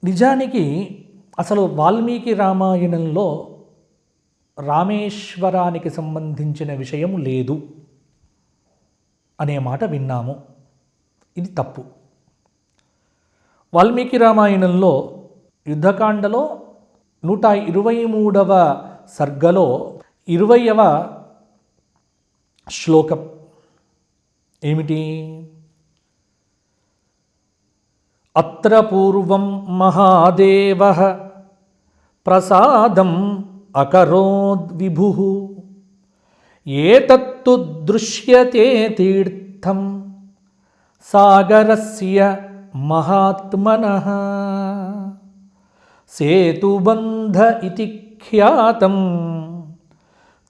నిజానికి అసలు వాల్మీకి రామాయణంలో రామేశ్వరానికి సంబంధించిన విషయం లేదు అనే మాట విన్నాము. ఇది తప్పు. వాల్మీకి రామాయణంలో యుద్ధకాండలో 123వ సర్గలో 20వ శ్లోకం ఏమిటి? అత్ర పూర్వం మహాదేవః ప్రసాదం అకరోద్విభుః ఏతత్తు దృశ్యతే తీర్థం సాగరస్య మహాత్మనః సేతుబంధ ఇతి ఖ్యాతం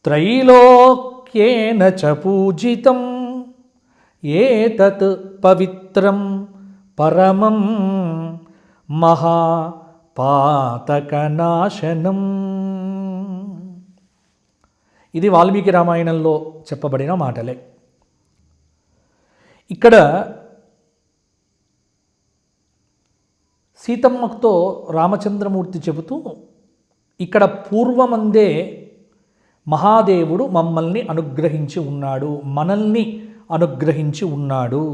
త్రైలోక్యేన చ పూజితం ఏతత్ పవిత్రం పరమం మహాపాతకనాశనం. ఇది వాల్మీకి రామాయణంలో చెప్పబడిన మాటలే. ఇక్కడ సీతమ్మతో రామచంద్రమూర్తి చెబుతూ ఇక్కడ పూర్వమందే మహాదేవుడు మమ్మల్ని అనుగ్రహించి ఉన్నాడు, మనల్ని అనుగ్రహించి ఉన్నాడు.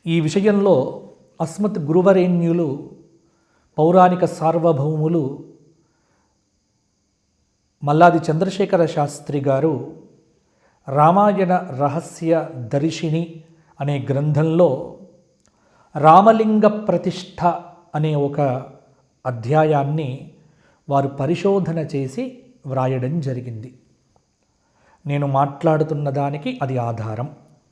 ఈ విషయంలో అస్మత్ గురువరేణ్యులు పౌరాణిక సార్వభౌములు మల్లాది చంద్రశేఖర శాస్త్రి గారు రామాయణ రహస్య దర్శిని అనే గ్రంథంలో రామలింగ ప్రతిష్ఠ అనే ఒక అధ్యాయాన్ని వారు పరిశోధన చేసి వ్రాయడం జరిగింది. నేను మాట్లాడుతున్న దానికి అది ఆధారం.